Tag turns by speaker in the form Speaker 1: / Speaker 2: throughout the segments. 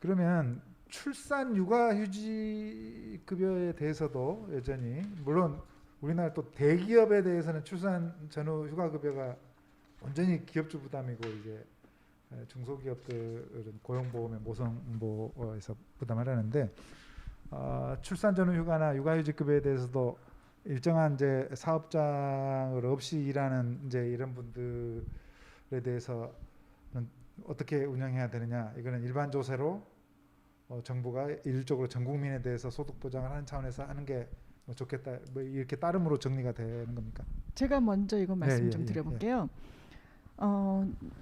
Speaker 1: 그러면 출산 육아휴직 급여에 대해서도 여전히 물론 우리나라 또 대기업에 대해서는 출산 전후 휴가 급여가 온전히 기업주 부담이고 이제 중소기업들은 고용보험의 모성보에서 부담하려는데 출산 전후 휴가나 육아휴직 급여에 대해서도 일정한 이제 사업장을 없이 일하는 이제 이런 분들에 대해서는 어떻게 운영해야 되느냐, 이거는 일반 조세로 정부가 일률적으로 전 국민에 대해서 소득 보장을 하는 차원에서 하는 게 뭐 좋겠다, 뭐 이렇게 따름으로 정리가 되는 겁니까?
Speaker 2: 제가 먼저 이거 말씀 좀 드려볼게요.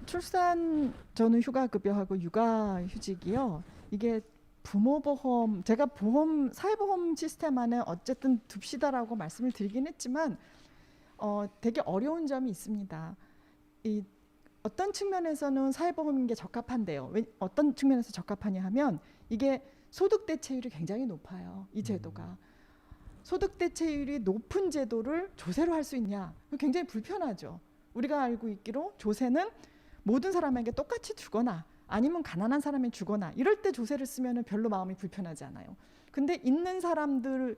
Speaker 2: 출산 전후 휴가급여하고 육아휴직이요. 이게 부모보험, 제가 보험 사회보험 시스템 안에 어쨌든 둡시다라고 말씀을 드리긴 했지만 되게 어려운 점이 있습니다. 이 어떤 측면에서는 사회보험인 게 적합한데요. 어떤 측면에서 적합하냐 하면 이게 소득 대체율이 굉장히 높아요. 이 제도가. 소득 대체율이 높은 제도를 조세로 할 수 있냐? 굉장히 불편하죠. 우리가 알고 있기로 조세는 모든 사람에게 똑같이 주거나 아니면 가난한 사람이 주거나 이럴 때 조세를 쓰면 별로 마음이 불편하지 않아요. 근데 있는 사람들을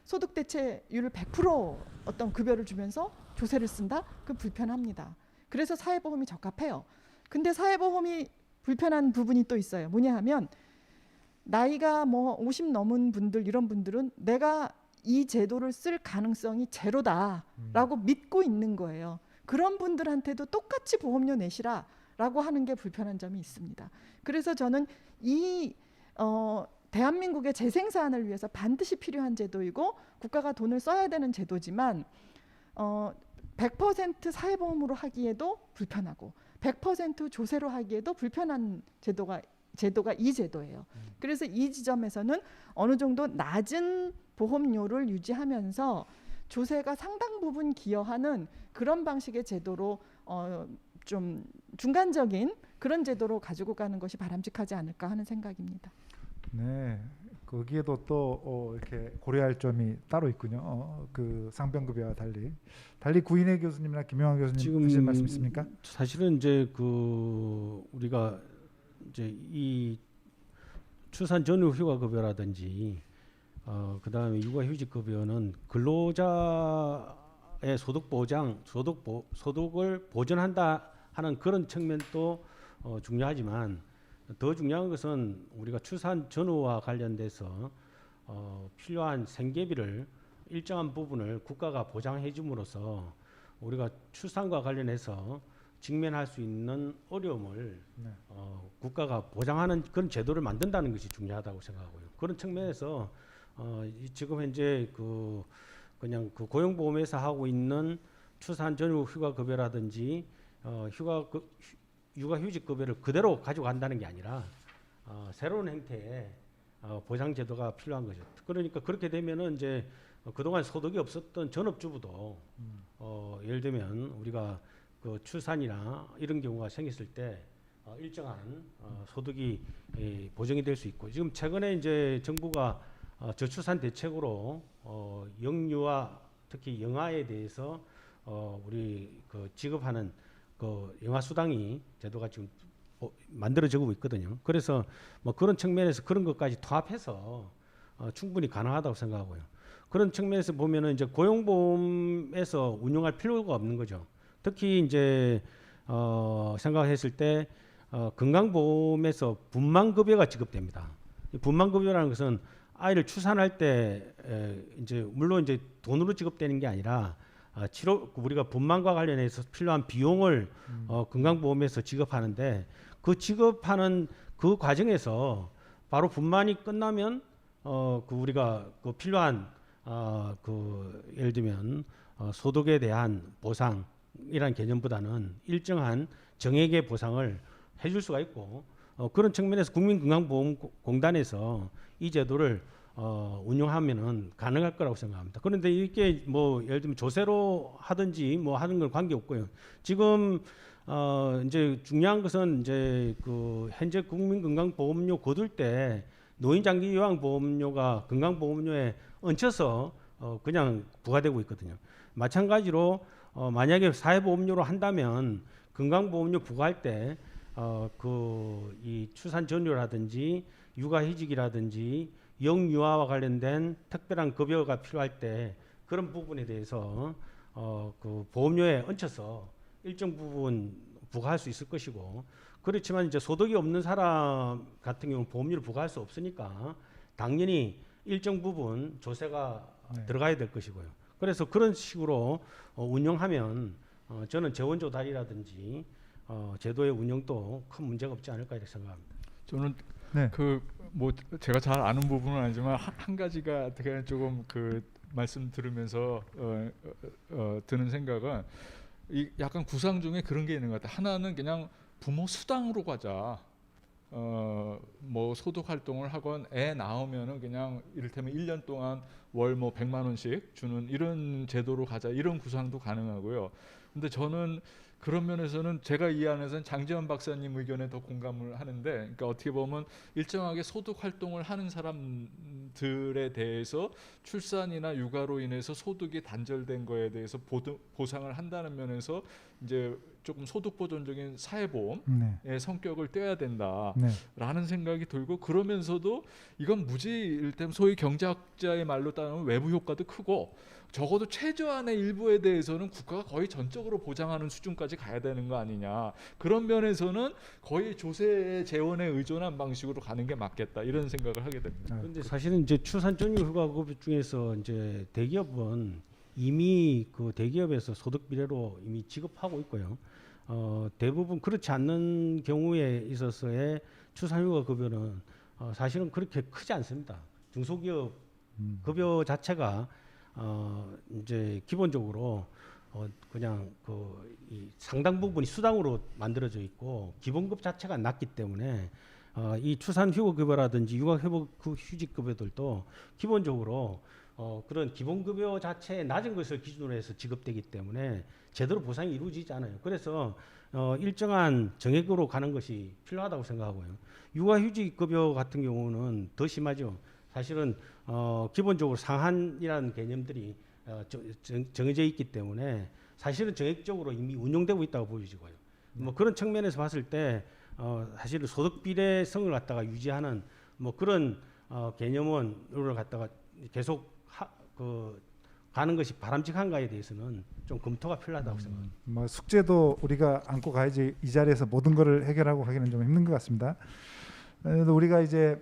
Speaker 2: 소득 대체율을 100% 어떤 급여를 주면서 조세를 쓴다? 그 불편합니다. 그래서 사회보험이 적합해요. 근데 사회보험이 불편한 부분이 또 있어요. 뭐냐 하면 나이가 뭐 50 넘은 분들, 이런 분들은 내가 이 제도를 쓸 가능성이 제로다라고 믿고 있는 거예요. 그런 분들한테도 똑같이 보험료 내시라라고 하는 게 불편한 점이 있습니다. 그래서 저는 이 대한민국의 재생산을 위해서 반드시 필요한 제도이고 국가가 돈을 써야 되는 제도지만 100% 사회보험으로 하기에도 불편하고 100% 조세로 하기에도 불편한 제도가 이 제도예요. 그래서 이 지점에서는 어느 정도 낮은 보험료를 유지하면서 조세가 상당 부분 기여하는 그런 방식의 제도로 좀 중간적인 그런 제도로 가지고 가는 것이 바람직하지 않을까 하는 생각입니다.
Speaker 1: 네, 거기에도 또 이렇게 고려할 점이 따로 있군요. 그 상병급여와 달리 구인혜 교수님이나 김영환 교수님 하실 말씀 있습니까?
Speaker 3: 사실은 이제 우리가 이제 이 출산 전후 휴가 급여라든지 그다음에 육아휴직 급여는 근로자의 소득 보장, 소득을 보전한다 하는 그런 측면도 중요하지만 더 중요한 것은 우리가 출산 전후와 관련돼서 필요한 생계비를 일정한 부분을 국가가 보장해 줌으로써 우리가 출산과 관련해서 직면할 수 있는 어려움을 국가가 보장하는 그런 제도를 만든다는 것이 중요하다고 생각하고요. 그런 측면에서 지금 현재 그냥 고용보험에서 하고 있는 출산 전후 휴가급여라든지 육아휴직급여를 그대로 가지고 간다는 게 아니라 새로운 형태의 보장제도가 필요한 거죠. 그러니까 그렇게 되면은 이제 그동안 소득이 없었던 전업주부도 예를 들면 우리가 그 출산이나 이런 경우가 생겼을 때 일정한 소득이 보정이 될 수 있고, 지금 최근에 이제 정부가 저출산 대책으로 영유아, 특히 영아에 대해서 우리 지급하는 영아 수당이 제도가 지금 만들어지고 있거든요. 그래서 뭐 그런 측면에서 그런 것까지 통합해서 충분히 가능하다고 생각하고요. 그런 측면에서 보면은 이제 고용보험에서 운용할 필요가 없는 거죠. 특히 이제 생각했을 때 건강보험에서 분만급여가 지급됩니다. 분만급여라는 것은 아이를 출산할 때 이제 물론 이제 돈으로 지급되는 게 아니라 우리가 분만과 관련해서 필요한 비용을 건강보험에서 지급하는데, 그 지급하는 그 과정에서 바로 분만이 끝나면 우리가 필요한 예를 들면 소득에 대한 보상이란 개념보다는 일정한 정액의 보상을 해줄 수가 있고, 그런 측면에서 국민건강보험공단에서 이 제도를 운용하면은 가능할 거라고 생각합니다. 그런데 이게 뭐 예를 들면 조세로 하든지 뭐 하는 건 관계 없고요. 지금 이제 중요한 것은 이제 현재 국민건강보험료 거둘 때 노인장기요양보험료가 건강보험료에 얹혀서 그냥 부과되고 있거든요. 마찬가지로 만약에 사회보험료로 한다면 건강보험료 부과할 때 이 출산 전휴라든지 육아휴직이라든지 영유아와 관련된 특별한 급여가 필요할 때 그런 부분에 대해서 그 보험료에 얹혀서 일정 부분 부과할 수 있을 것이고, 그렇지만 이제 소득이 없는 사람 같은 경우는 보험료를 부과할 수 없으니까 당연히 일정 부분 조세가
Speaker 1: 네.
Speaker 3: 들어가야 될 것이고요. 그래서 그런 식으로 운영하면 저는 재원 조달이라든지 제도의 운영도 큰 문제가 없지 않을까 이렇게 생각합니다.
Speaker 4: 저는
Speaker 1: 네.
Speaker 4: 그 뭐 제가 잘 아는 부분은 아니지만 한 가지가 되게 조금 그 말씀 들으면서 드는 생각은 이 약간 구상 중에 그런 게 있는 것 같아요. 하나는 그냥 부모 수당으로 가자. 뭐 소득 활동을 하건 애 낳으면은 그냥 이를테면 1년 동안 월 뭐 100만 원씩 주는 이런 제도로 가자, 이런 구상도 가능하고요. 근데 저는 그런 면에서는 제가 이 안에서는 장지원 박사님 의견에 더 공감을 하는데, 그러니까 어떻게 보면 일정하게 소득 활동을 하는 사람들에 대해서 출산이나 육아로 인해서 소득이 단절된 거에 대해서 보상을 한다는 면에서 이제 조금 소득 보존적인 사회보험의
Speaker 1: 네.
Speaker 4: 성격을 떼야 된다라는
Speaker 1: 네.
Speaker 4: 생각이 들고, 그러면서도 이건 무지 일테면 소위 경제학자의 말로 따르면 외부 효과도 크고, 적어도 최저한의 일부에 대해서는 국가가 거의 전적으로 보장하는 수준까지 가야 되는 거 아니냐. 그런 면에서는 거의 조세 재원에 의존한 방식으로 가는 게 맞겠다, 이런 생각을 하게 됩니다.
Speaker 3: 그런데 사실은 이제 출산 전휴 휴가급 중에서 이제 대기업은 이미 그 대기업에서 소득 비례로 이미 지급하고 있고요. 대부분 그렇지 않는 경우에 있어서의 출산 휴가 급여는 사실은 그렇게 크지 않습니다. 중소기업 급여 자체가 이제 기본적으로 그냥 이 상당 부분이 수당으로 만들어져 있고 기본급 자체가 낮기 때문에 이 출산 휴가 급여라든지 육아 휴직 급여들도 기본적으로 그런 기본급여 자체의 낮은 것을 기준으로 해서 지급되기 때문에 제대로 보상이 이루어지지 않아요. 그래서 일정한 정액으로 가는 것이 필요하다고 생각하고요. 육아휴직 급여 같은 경우는 더 심하죠. 사실은 기본적으로 상한이라는 개념들이 정해져 있기 때문에 사실은 정액적으로 이미 운용되고 있다고 보여지고요. 뭐 그런 측면에서 봤을 때 사실은 소득 비례성을 갖다가 유지하는 뭐 그런 개념원으로 갖다가 계속 가는 것이 바람직한가에 대해서는 좀 검토가 필요하다고 생각합니다.
Speaker 1: 뭐 숙제도 우리가 안고 가야지 이 자리에서 모든 것을 해결하고 하기는 좀 힘든 것 같습니다. 그래도 우리가 이제